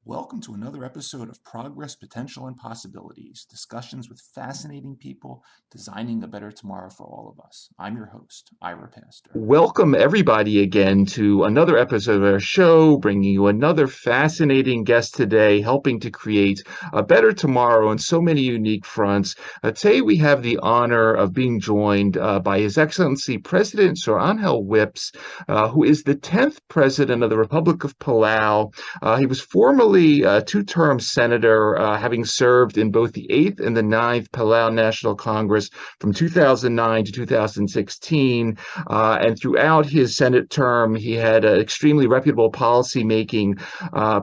Welcome to another episode of Progress, Potential, and Possibilities, discussions with fascinating people designing a better tomorrow for all of us. I'm your host, Ira Pastor. Welcome everybody again to another episode of our show, bringing you another fascinating guest today, helping to create a better tomorrow on so many unique fronts. Today we have the honor of being joined by His Excellency President Surangel Whips, who is the 10th President of the Republic of Palau. He was formerly a two-term senator, having served in both the 8th and the 9th Palau National Congress from 2009 to 2016. And throughout his Senate term, he had an extremely reputable policy-making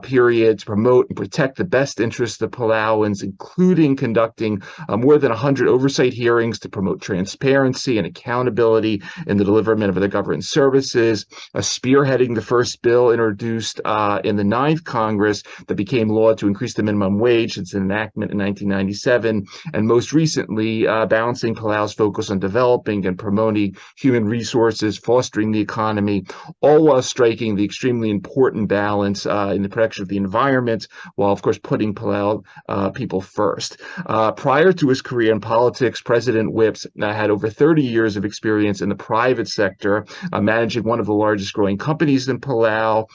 period to promote and protect the best interests of Palauans, including conducting more than 100 oversight hearings to promote transparency and accountability in the deliverment of the government services, spearheading the first bill introduced in the 9th Congress that became law to increase the minimum wage since an enactment in 1997, and most recently balancing Palau's focus on developing and promoting human resources, fostering the economy, all while striking the extremely important balance in the protection of the environment, while of course putting Palau people first. Prior to his career in politics, President Whips had over 30 years of experience in the private sector, managing one of the largest growing companies in Palau.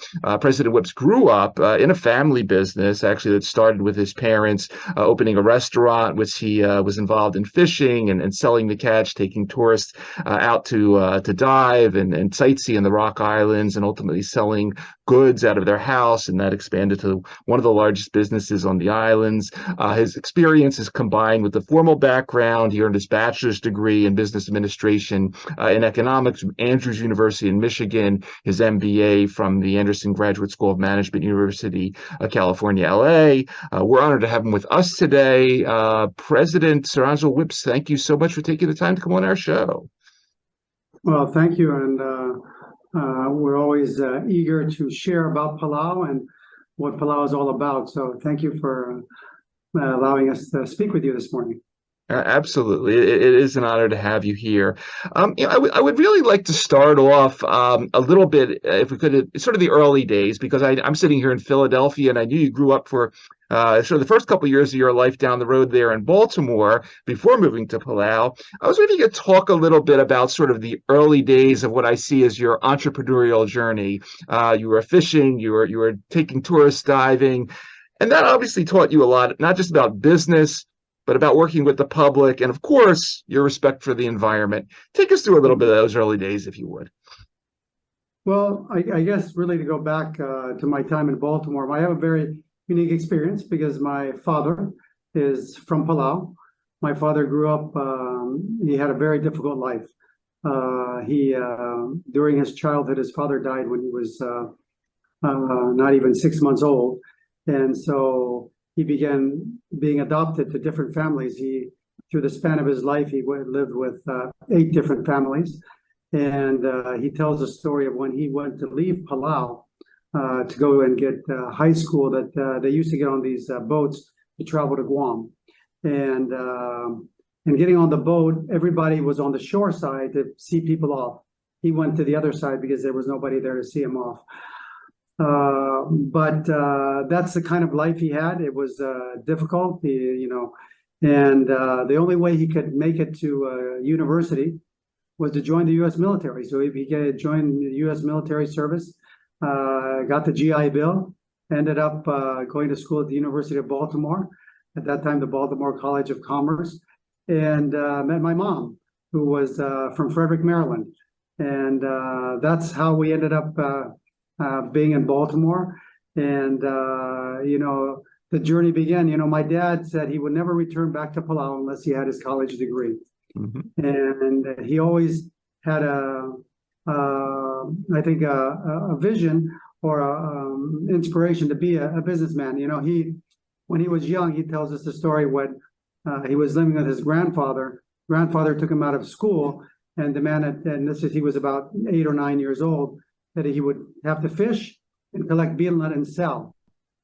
President Whips grew up in a family business, actually, that started with his parents opening a restaurant, which he was involved in fishing and selling the catch, taking tourists out to dive and sightsee in the Rock Islands, and ultimately selling goods out of their house, and that expanded to one of the largest businesses on the islands. His experience is combined with the formal background. He earned his bachelor's degree in business administration in economics from Andrews University in Michigan, his MBA from the Anderson Graduate School of Management, University of California, LA. We're honored to have him with us today. President Surangel Whips, thank you so much for taking the time to come on our show. Well, thank you, and we're always eager to share about Palau and what Palau is all about. So thank you for allowing us to speak with you this morning. Absolutely. It is an honor to have you here. I would really like to start off a little bit, if we could, sort of the early days, because I'm sitting here in Philadelphia, and I knew you grew up for sort of the first couple of years of your life down the road there in Baltimore before moving to Palau. I was wondering if you could talk a little bit about sort of the early days of what I see as your entrepreneurial journey. You were fishing, you were taking tourist diving, and that obviously taught you a lot, not just about business, but about working with the public, and of course, your respect for the environment. Take us through a little bit of those early days, if you would. Well, I guess really to go back to my time in Baltimore, I have a very unique experience because my father is from Palau. My father grew up, he had a very difficult life. During his childhood, his father died when he was not even 6 months old. And so he began being adopted to different families. Through the span of his life, he lived with 8 different families. And he tells a story of when he went to leave Palau to go and get high school, that they used to get on these boats to travel to Guam. And getting on the boat, everybody was on the shore side to see people off. He went to the other side because there was nobody there to see him off. But that's the kind of life he had. It was difficult, and the only way he could make it to university was to join the U.S. military. So if he joined the U.S. military service, got the GI Bill, ended up going to school at the University of Baltimore, at that time the Baltimore College of Commerce, and met my mom, who was from Frederick, Maryland. And that's how we ended up being in Baltimore. And, the journey began. My dad said he would never return back to Palau unless he had his college degree. And he always had I think a vision or inspiration to be a businessman. When he was young, he tells us the story when he was living with his grandfather. Grandfather took him out of school and demanded, and he was about 8 or 9 years old, that he would have to fish and collect betel and sell.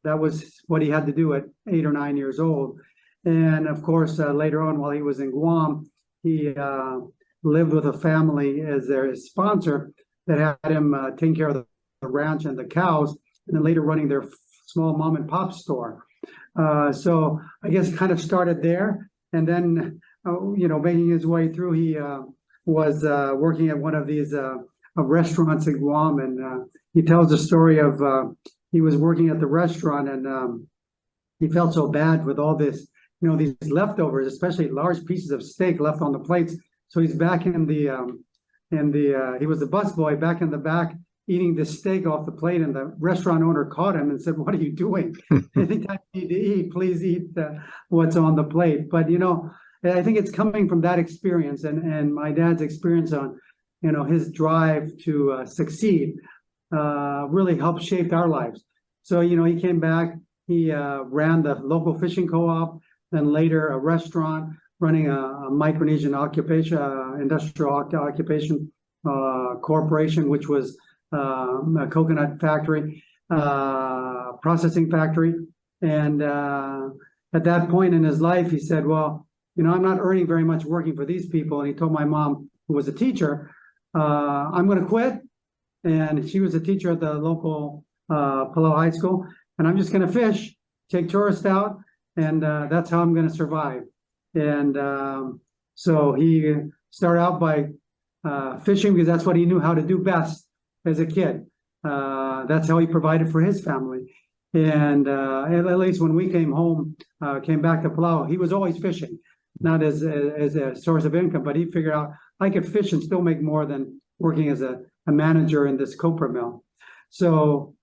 That was what he had to do at 8 or 9 years old. And of course, later on, while he was in Guam, he lived with a family as their sponsor that had him taking care of the ranch and the cows, and then later running their small mom and pop store. So I guess it kind of started there. And then, making his way through, he was working at one of these restaurants in Guam. And he tells the story of he was working at the restaurant, and he felt so bad with all this, these leftovers, especially large pieces of steak left on the plates. So he's back in the he was the busboy back in the back eating the steak off the plate, and the restaurant owner caught him and said, "What are you doing? Anytime you need to eat, please eat what's on the plate." But I think it's coming from that experience and my dad's experience on his drive to succeed really helped shape our lives. So he came back, he ran the local fishing co-op, then later a restaurant, running a Micronesian occupation, industrial occupation corporation, which was a coconut factory, processing factory. And at that point in his life, he said, well, I'm not earning very much working for these people. And he told my mom, who was a teacher, I'm going to quit. And she was a teacher at the local Palau High School. And I'm just going to fish, take tourists out, and that's how I'm going to survive. And so he started out by fishing because that's what he knew how to do best as a kid. That's how he provided for his family. And at least when we came back to Palau, he was always fishing, not as a source of income, but he figured out I could fish and still make more than working as a manager in this copra mill. So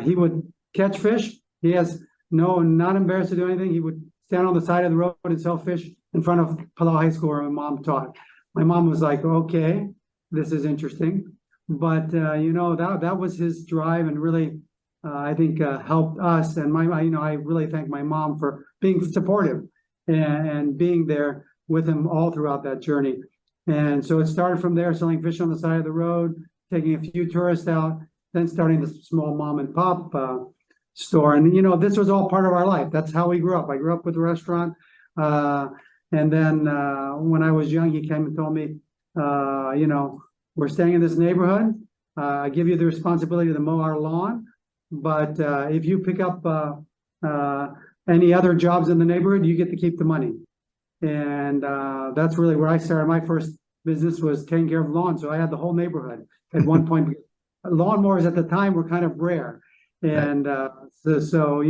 he would catch fish. He has not embarrassed to do anything. He would stand on the side of the road and sell fish in front of Palau High School where my mom taught. My mom was like, okay, this is interesting. But, that was his drive, and really, I think, helped us. And I really thank my mom for being supportive and being there with him all throughout that journey. And so it started from there, selling fish on the side of the road, taking a few tourists out, then starting the small mom and pop store. And, this was all part of our life. That's how we grew up. I grew up with a restaurant. And then when I was young, he came and told me, we're staying in this neighborhood. I give you the responsibility to mow our lawn. But if you pick up any other jobs in the neighborhood, you get to keep the money. And that's really where I started. My first business was taking care of lawns. So I had the whole neighborhood at one point. Lawnmowers at the time were kind of rare. And so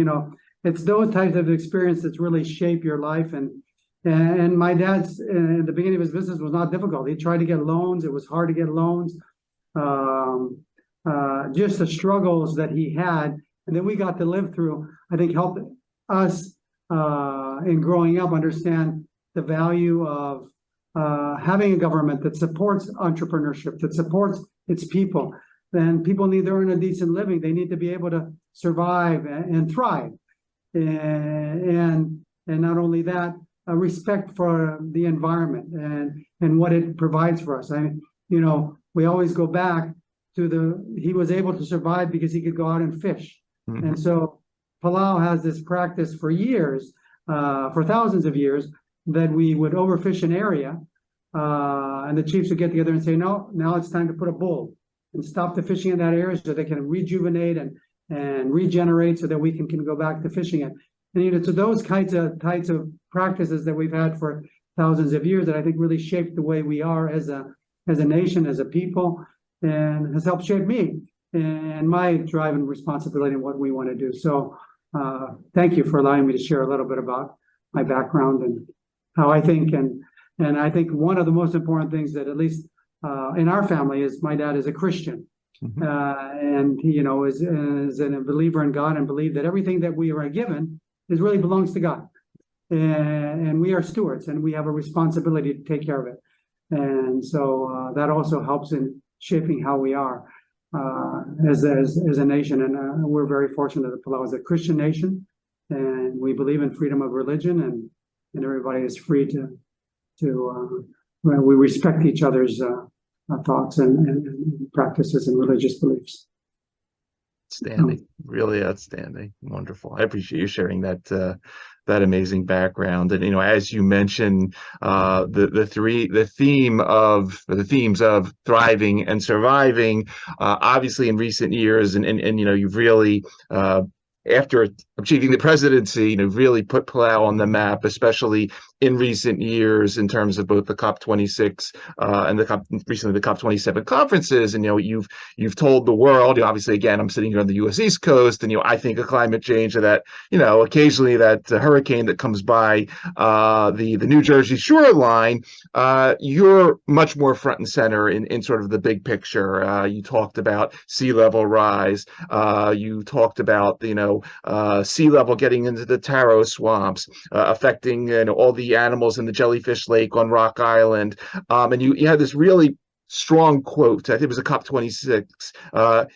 it's those types of experiences that really shape your life. And my dad's, in the beginning of his business, was not difficult. He tried to get loans. It was hard to get loans. Just the struggles that he had, and then we got to live through, I think helped us in growing up understand the value of having a government that supports entrepreneurship, that supports its people. Then people need to earn a decent living. They need to be able to survive and thrive. And not only that, a respect for the environment and what it provides for us. We always go back to he was able to survive because he could go out and fish. Mm-hmm. And so Palau has this practice for years, for thousands of years, that we would overfish an area and the chiefs would get together and say, no, now it's time to put a bull and stop the fishing in that area so they can rejuvenate and regenerate so that we can go back to fishing it. And so those types of practices that we've had for thousands of years that I think really shaped the way we are as a nation, as a people, and has helped shape me and my drive and responsibility in what we want to do. So thank you for allowing me to share a little bit about my background and how I think. And I think one of the most important things that at least in our family is my dad is a Christian. Mm-hmm. And he, is a believer in God and believe that everything that we are given really belongs to God. And we are stewards, and we have a responsibility to take care of it. And so that also helps in shaping how we are as a nation. And we're very fortunate that Palau is a Christian nation, and we believe in freedom of religion, and everybody is free to we respect each other's thoughts and practices and religious beliefs. Outstanding, really outstanding, wonderful. I appreciate you sharing that amazing background. And as you mentioned, the themes of thriving and surviving, obviously in recent years, and you've really after achieving the presidency, really put Palau on the map, especially in recent years in terms of both the COP26 and recently the COP27 conferences. And you've told the world, obviously, again, I'm sitting here on the U.S. East Coast, and I think of climate change, that occasionally that hurricane that comes by the New Jersey shoreline, you're much more front and center in sort of the big picture. You talked about sea level rise. You talked about sea level getting into the taro swamps, affecting all the animals in the jellyfish lake on Rock Island. And you had this really strong quote. I think it was a COP26.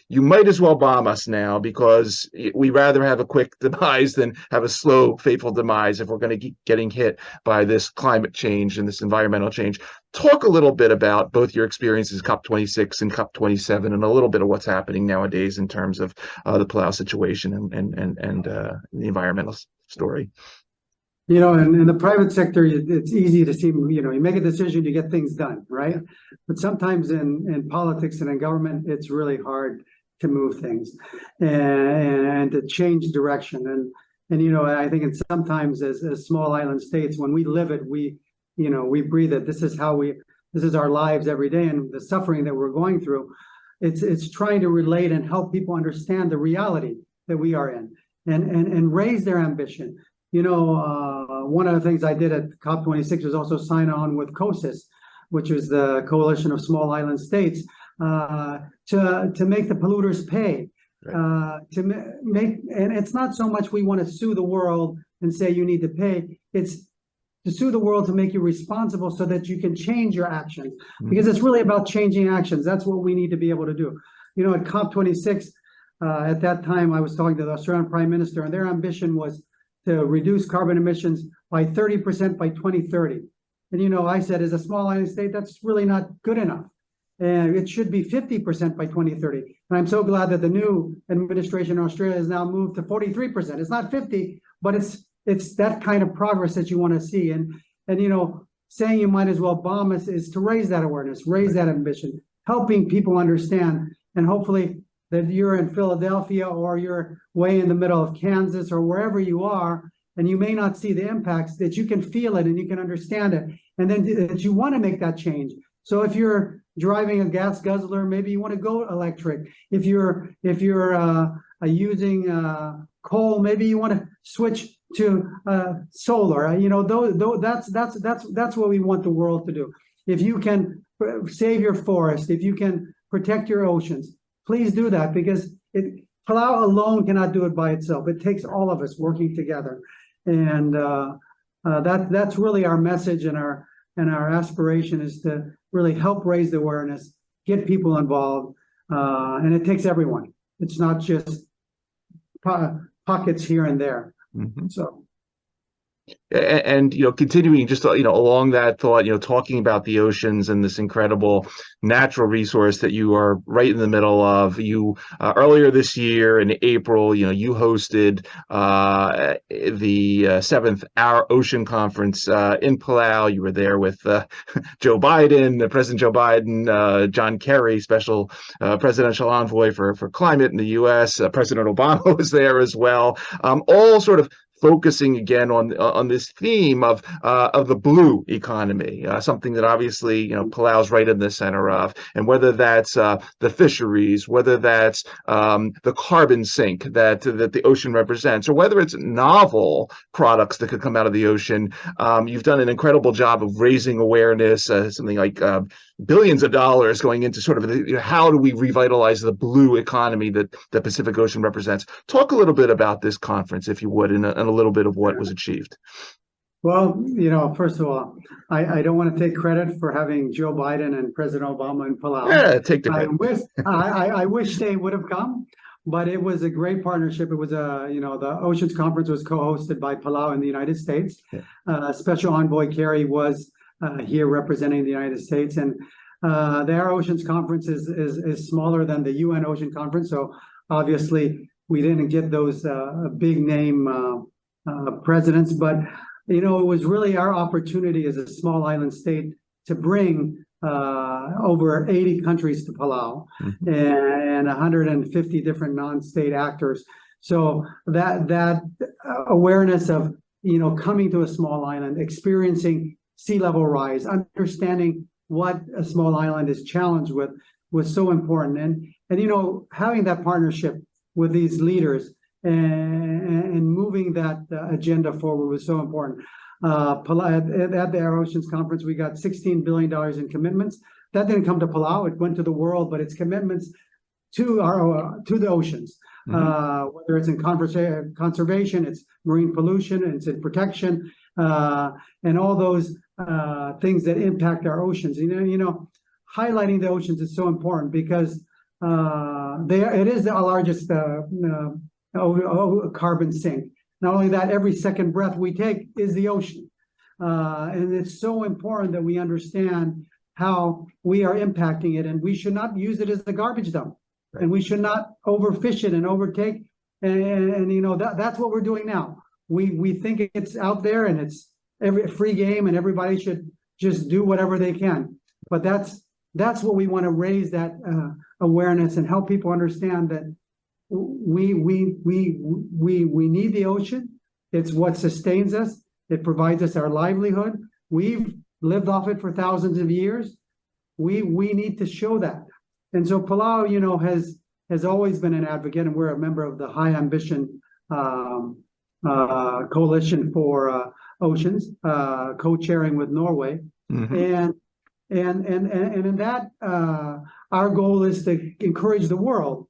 You might as well bomb us now, because we rather have a quick demise than have a slow, fateful demise if we're going to keep getting hit by this climate change and this environmental change. Talk a little bit about both your experiences, COP26 and COP27, and a little bit of what's happening nowadays in terms of the Palau situation and the environmental story. In the private sector, it's easy to see, you make a decision to get things done, right? But sometimes in politics and in government, it's really hard to move things and to change direction. And I think sometimes as small island states, when we live it, we breathe it. This is our lives every day, and the suffering that we're going through. It's trying to relate and help people understand the reality that we are in, and raise their ambition. One of the things I did at COP26 was also sign on with COSIS, which is the Coalition of Small Island States, to make the polluters pay. Right. And it's not so much we want to sue the world and say you need to pay. It's to sue the world to make you responsible so that you can change your actions, because it's really about changing actions. That's what we need to be able to do. At COP26, at that time, I was talking to the Australian Prime Minister, and their ambition was to reduce carbon emissions by 30% by 2030. And I said, as a small island state, that's really not good enough. And it should be 50% by 2030. And I'm so glad that the new administration in Australia has now moved to 43%. It's not 50, but it's that kind of progress that you want to see. And saying you might as well bomb us is to raise that awareness, raise that ambition, helping people understand. And hopefully that you're in Philadelphia, or you're way in the middle of Kansas, or wherever you are, and you may not see the impacts, that you can feel it and you can understand it, and then that you want to make that change. So if you're driving a gas guzzler, maybe you want to go electric. If you're using coal, maybe you want to switch to solar. That's what we want the world to do. If you can save your forest, if you can protect your oceans, please do that, because Palau alone cannot do it by itself. It takes all of us working together, and that's really our message, and our aspiration is to really help raise the awareness, get people involved, and it takes everyone. It's not just pockets here and there. Mm-hmm. So. And continuing just along that thought, talking about the oceans and this incredible natural resource that you are right in the middle of. You earlier this year in April, you hosted the 7th Our Ocean Conference in Palau. You were there with Joe Biden, President Joe Biden, John Kerry, special presidential envoy for climate in the U.S. President Obama was there as well. All sort of focusing again on this theme of the blue economy, something that obviously Palau's right in the center of, and whether that's the fisheries, whether that's the carbon sink that the ocean represents, or whether it's novel products that could come out of the ocean. You've done an incredible job of raising awareness. Something like billions of dollars going into sort of how do we revitalize the blue economy that the Pacific Ocean represents. Talk a little bit about this conference, if you would, and a little bit of what was achieved. Well, first of all, I don't want to take credit for having Joe Biden and President Obama in Palau. Yeah, take the credit. I wish they would have come, but it was a great partnership. It was the Oceans Conference was co-hosted by Palau in the United States. Yeah. Special Envoy Kerry was here representing the United States, and their Oceans Conference is smaller than the UN Ocean Conference, so obviously we didn't get those big name presidents, but it was really our opportunity as a small island state to bring over 80 countries to Palau, mm-hmm. and 150 different non-state actors. So that awareness of coming to a small island, experiencing sea level rise, understanding what a small island is challenged with was so important. And having that partnership with these leaders and moving that agenda forward was so important. At the Air Oceans Conference, we got $16 billion in commitments. That didn't come to Palau; it went to the world, but it's commitments to the oceans, mm-hmm. Whether it's in conservation, it's marine pollution, it's in protection, and all those things that impact our oceans. Highlighting the oceans is so important because it is the largest carbon sink. Not only that, every second breath we take is the ocean. And it's so important that we understand how we are impacting it, and we should not use it as a garbage dump. Right. And we should not overfish it and overtake. And that's what we're doing now. We think it's out there and it's every free game and everybody should just do whatever they can. But that's what we want to raise, that awareness, and help people understand that we need the ocean. It's what sustains us. It provides us our livelihood. We've lived off it for thousands of years. We need to show that. And so Palau, has always been an advocate, and we're a member of the High Ambition Coalition for Oceans, co-chairing with Norway. Mm-hmm. And in that, our goal is to encourage the world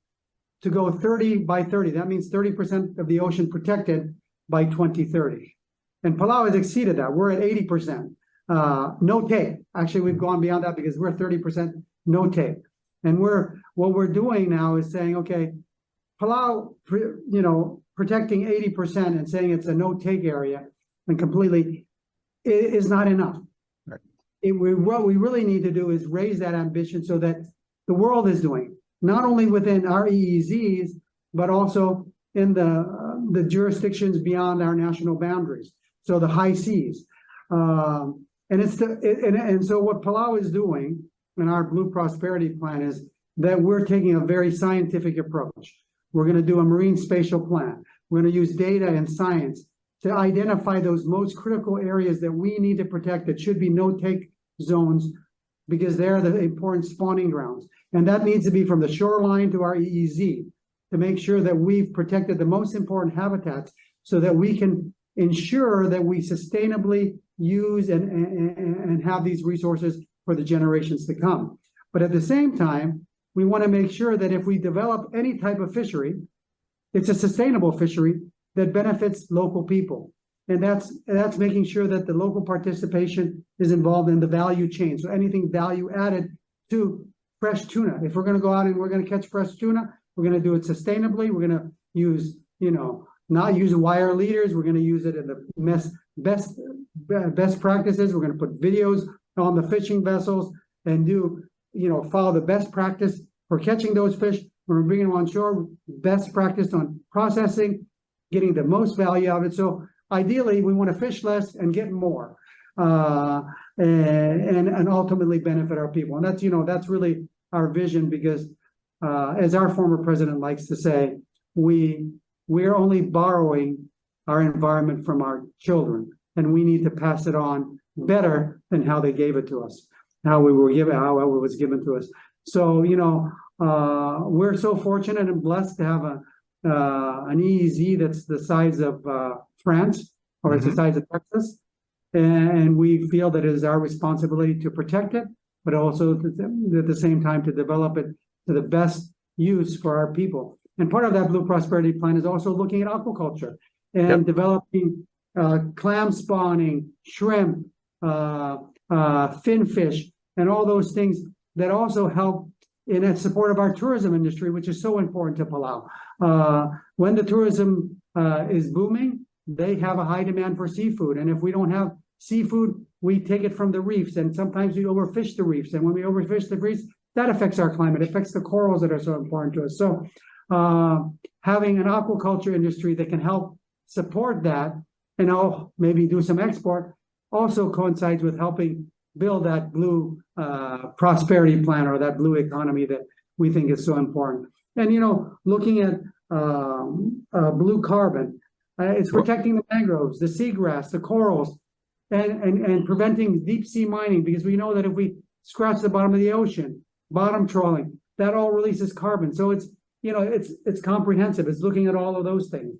to go 30 by 30. That means 30% of the ocean protected by 2030. And Palau has exceeded that. We're at 80%. No take. Actually, we've gone beyond that because we're 30% no take. And what we're doing now is saying, okay, Palau, protecting 80% and saying it's a no take area and completely is not enough. Right. What we really need to do is raise that ambition so that the world is doing, not only within our EEZs, but also in the jurisdictions beyond our national boundaries. So the high seas. And so what Palau is doing in our Blue Prosperity Plan is that we're taking a very scientific approach. We're going to do a marine spatial plan. We're going to use data and science to identify those most critical areas that we need to protect that should be no-take zones, because they're the important spawning grounds. And that needs to be from the shoreline to our EEZ to make sure that we've protected the most important habitats so that we can ensure that we sustainably use and have these resources for the generations to come. But at the same time, we want to make sure that if we develop any type of fishery, it's a sustainable fishery that benefits local people. And that's making sure that the local participation is involved in the value chain. So anything value added to fresh tuna. If we're going to go out and we're going to catch fresh tuna, we're going to do it sustainably. We're going to use, not use wire leaders. We're going to use it in the best practices. We're going to put videos on the fishing vessels and follow the best practice for catching those fish. When we're bringing them on shore, best practice on processing, getting the most value out of it. So ideally, we want to fish less and get more, and ultimately benefit our people. And that's really our vision, because as our former president likes to say, we're only borrowing our environment from our children, and we need to pass it on better than how they gave it to us, how it was given to us. So we're so fortunate and blessed to have an EEZ that's the size of France, or it's the size of Texas, and we feel that it is our responsibility to protect it but also at the same time to develop it to the best use for our people. And part of that Blue Prosperity Plan is also looking at aquaculture and developing clam spawning, shrimp, finfish, and all those things that also help in support of our tourism industry, which is so important to Palau. When the tourism is booming, they have a high demand for seafood. And if we don't have seafood, we take it from the reefs. And sometimes we overfish the reefs. And when we overfish the reefs, that affects our climate, affects the corals that are so important to us. So having an aquaculture industry that can help support that and maybe do some export also coincides with helping build that blue prosperity plan or that blue economy that we think is so important. And, looking at blue carbon, it's protecting the mangroves, the seagrass, the corals, and preventing deep sea mining, because we know that if we scratch the bottom of the ocean, bottom trawling, that all releases carbon. So it's comprehensive. It's looking at all of those things.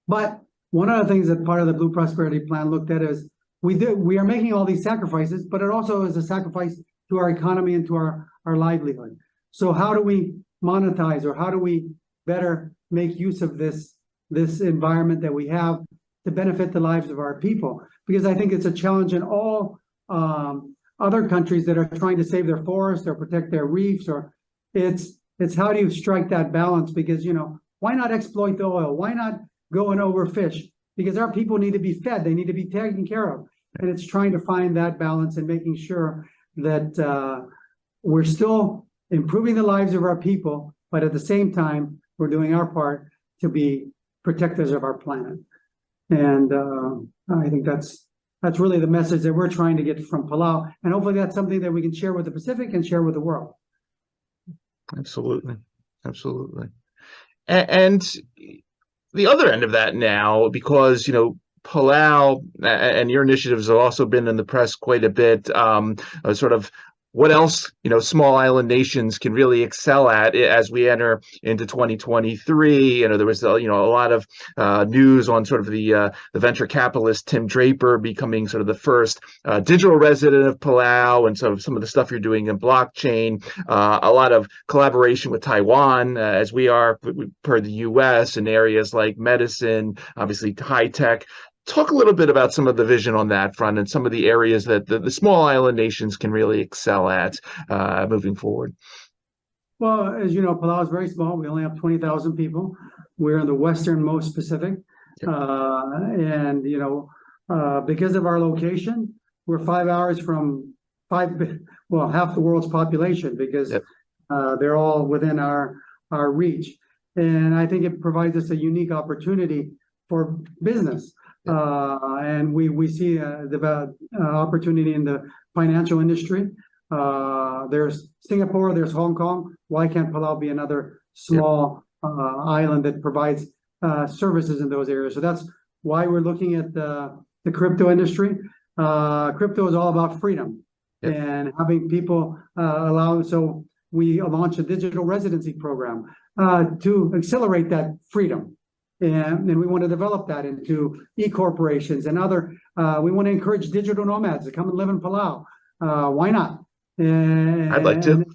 But one of the things that part of the Blue Prosperity Plan looked at is we are making all these sacrifices, but it also is a sacrifice to our economy and to our livelihood. So how do we monetize, or how do we better make use of this environment that we have to benefit the lives of our people? Because I think it's a challenge in all other countries that are trying to save their forests or protect their reefs, or it's how do you strike that balance? Because, why not exploit the oil? Why not go and overfish? Because our people need to be fed. They need to be taken care of. And it's trying to find that balance and making sure that we're still improving the lives of our people, but at the same time, we're doing our part to be protectors of our planet. And I think that's really the message that we're trying to get from Palau. And hopefully that's something that we can share with the Pacific and share with the world. Absolutely. And the other end of that now, because, Palau and your initiatives have also been in the press quite a bit, sort of what else, small island nations can really excel at as we enter into 2023. There was, a lot of news on sort of the venture capitalist Tim Draper becoming sort of the first digital resident of Palau, and so some of the stuff you're doing in blockchain, a lot of collaboration with Taiwan, as we are per the U.S. in areas like medicine, obviously high tech. Talk a little bit about some of the vision on that front and some of the areas that the small island nations can really excel at moving forward. Well, as you know, Palau is very small. We only have 20,000 people. We're in the westernmost Pacific. Yep. Because of our location, we're 5 hours from half the world's population, because yep. They're all within our reach. And I think it provides us a unique opportunity for business. And we see the opportunity in the financial industry. There's Singapore, there's Hong Kong. Why can't Palau be another small island that provides services in those areas? So that's why we're looking at the crypto industry. Crypto is all about freedom and having people so we launched a digital residency program to accelerate that freedom. And we want to develop that into e-corporations and other. We want to encourage digital nomads to come and live in Palau. Why not? I'd like to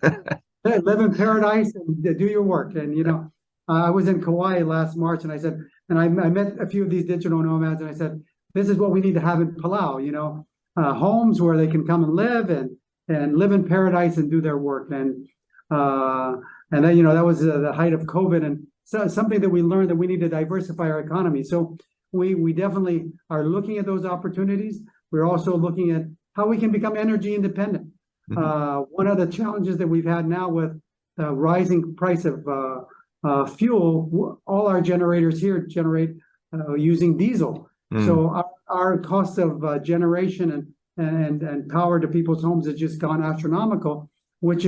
live in paradise and do your work. And I was in Kauai last March, and I said, and I met a few of these digital nomads, and I said, this is what we need to have in Palau. Homes where they can come and live in paradise and do their work. And then that was the height of COVID, and so something that we learned that we need to diversify our economy. So we definitely are looking at those opportunities. We're also looking at how we can become energy independent. Mm-hmm. One of the challenges that we've had now with the rising price of fuel, all our generators here generate using diesel. Mm. So our cost of generation and power to people's homes has just gone astronomical, which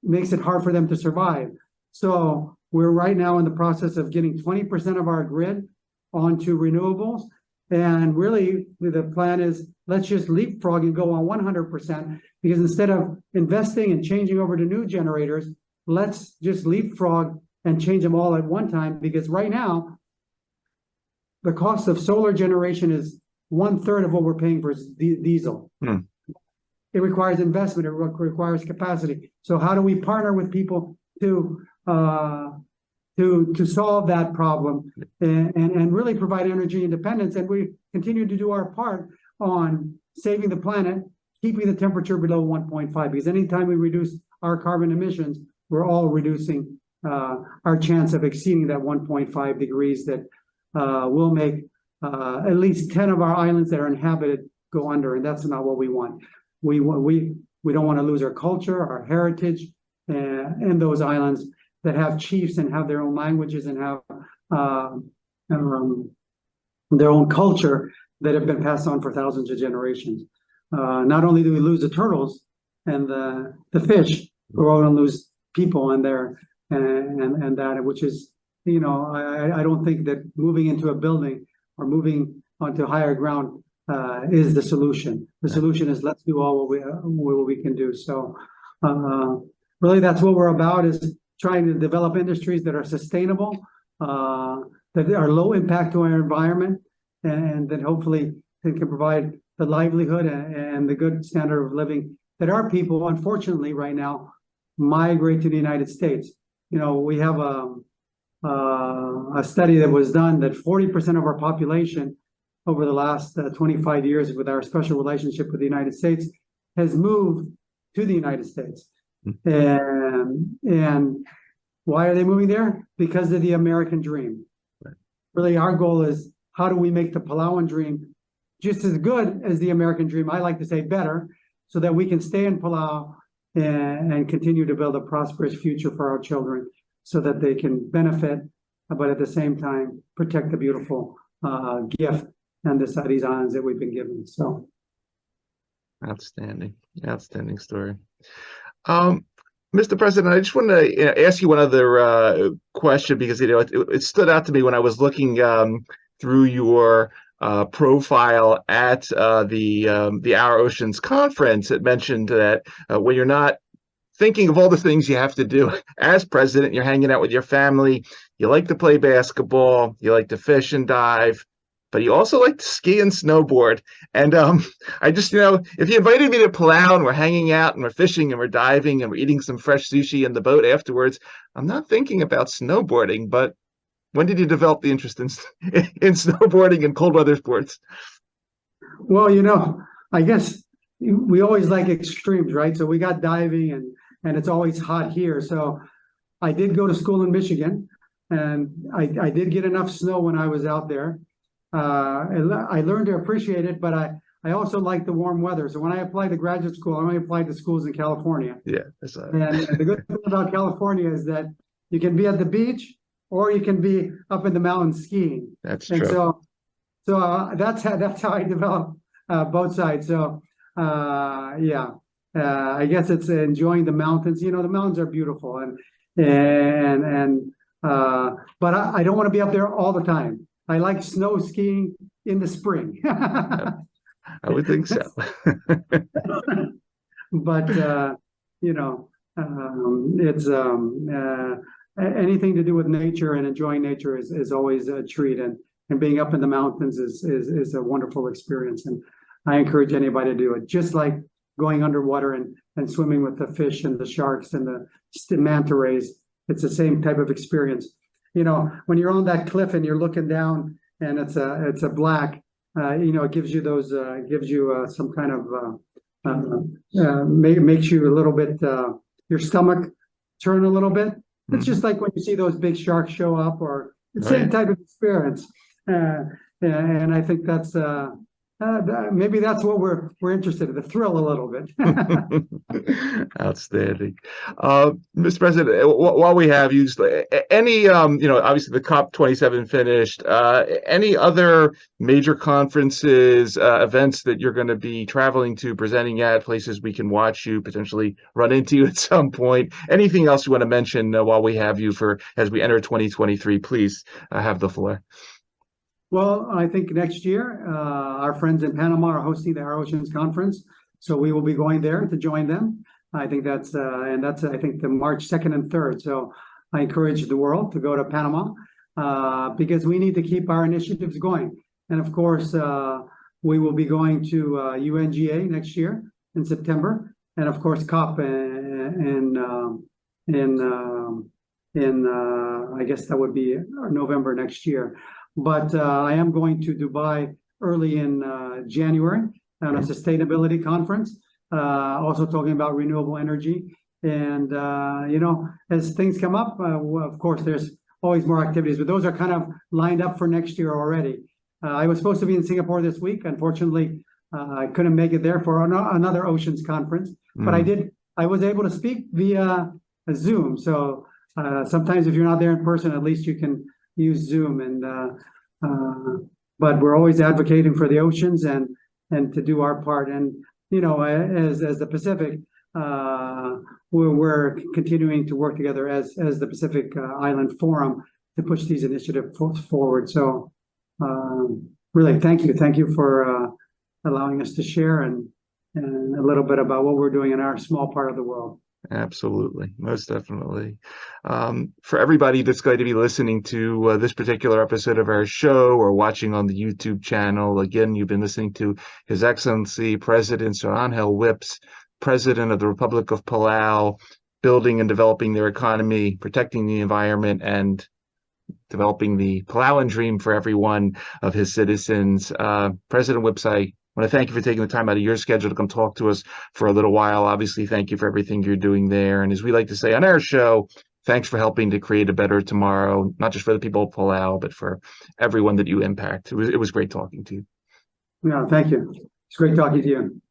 makes it hard for them to survive. So we're right now in the process of getting 20% of our grid onto renewables. And really, the plan is let's just leapfrog and go on 100%, because instead of investing and changing over to new generators, let's just leapfrog and change them all at one time. Because right now, the cost of solar generation is 1/3 of what we're paying for diesel. it requires investment, it requires capacity. So how do we partner with people to solve that problem and really provide energy independence? And we continue to do our part on saving the planet, keeping the temperature below 1.5, because anytime we reduce our carbon emissions, we're all reducing our chance of exceeding that 1.5 degrees that will make at least 10 of our islands that are inhabited go under, and that's not what we want. We don't want to lose our culture, our heritage, and those islands that have chiefs and have their own languages and have their own culture that have been passed on for thousands of generations. Not only do we lose the turtles and the fish, we're going to lose people and their and that, which is, I don't think that moving into a building or moving onto higher ground is the solution. The solution is let's do all what we can do. So really, that's what we're about, is trying to develop industries that are sustainable, that are low impact to our environment, and that hopefully can provide the livelihood and the good standard of living that our people, unfortunately, right now, migrate to the United States. We have a study that was done that 40% of our population over the last 25 years with our special relationship with the United States has moved to the United States. And why are they moving there? Because of the American dream. Right. Really, our goal is, how do we make the Palauan dream just as good as the American dream? I like to say better, so that we can stay in Palau and continue to build a prosperous future for our children, so that they can benefit, but at the same time protect the beautiful gift and these islands that we've been given. So, outstanding story. Mr. President, I just want to ask you one other question, because it stood out to me when I was looking through your profile at the Our Oceans conference. It mentioned that when you're not thinking of all the things you have to do as president, you're hanging out with your family, you like to play basketball, you like to fish and dive, but you also like to ski and snowboard. And I just, if you invited me to Palau and we're hanging out and we're fishing and we're diving and we're eating some fresh sushi in the boat afterwards, I'm not thinking about snowboarding. But when did you develop the interest in snowboarding and cold weather sports? Well, I guess we always like extremes, right? So we got diving, and it's always hot here. So I did go to school in Michigan, and I did get enough snow when I was out there. I learned to appreciate it, but I also like the warm weather. So when I applied to graduate school, I only applied to schools in California. Yeah, that's right. And the good thing about California is that you can be at the beach, or you can be up in the mountains skiing. That's true. And so that's how I developed both sides. So I guess it's enjoying the mountains. The mountains are beautiful, but I don't want to be up there all the time. I like snow skiing in the spring. I would think so. But it's anything to do with nature and enjoying nature is always a treat, and being up in the mountains is a wonderful experience, and I encourage anybody to do it. Just like going underwater and swimming with the fish and the sharks and the manta rays, it's the same type of experience. When you're on that cliff and you're looking down and it's a black, it gives you some kind of makes you a little bit, your stomach turn a little bit. It's just like when you see those big sharks show up, or the same type of experience. And I think that's maybe that's what we're interested in, the thrill a little bit. Outstanding. Mr. President, while we have you, just any, obviously the COP27 finished, any other major conferences, events that you're going to be traveling to, presenting at, places we can watch you, potentially run into you at some point? Anything else you want to mention while we have you as we enter 2023, please have the floor. Well, I think next year, our friends in Panama are hosting the Our Oceans Conference, so we will be going there to join them. I think that's I think the March 2nd and 3rd. So I encourage the world to go to Panama because we need to keep our initiatives going. And of course, we will be going to UNGA next year in September, and of course COP in I guess that would be November next year. But I am going to Dubai early in January on a sustainability conference, also talking about renewable energy. And as things come up, of course, there's always more activities, but those are kind of lined up for next year already. I was supposed to be in Singapore this week. Unfortunately, I couldn't make it there for another oceans conference, but I was able to speak via Zoom. So sometimes if you're not there in person, at least you can use Zoom. And but we're always advocating for the oceans and to do our part. And as the Pacific, we're continuing to work together as the Pacific Island Forum to push these initiatives forward. So really, thank you for allowing us to share and a little bit about what we're doing in our small part of the world. Absolutely, most definitely. For everybody that's going to be listening to this particular episode of our show or watching on the YouTube channel, again, you've been listening to His Excellency President Surangel Whips, President of the Republic of Palau, building and developing their economy, protecting the environment, and developing the Palauan dream for every one of his citizens. President Whips, I want to thank you for taking the time out of your schedule to come talk to us for a little while. Obviously, thank you for everything you're doing there. And as we like to say on our show, thanks for helping to create a better tomorrow, not just for the people of Palau, but for everyone that you impact. It was great talking to you. Yeah, thank you. It's great talking to you.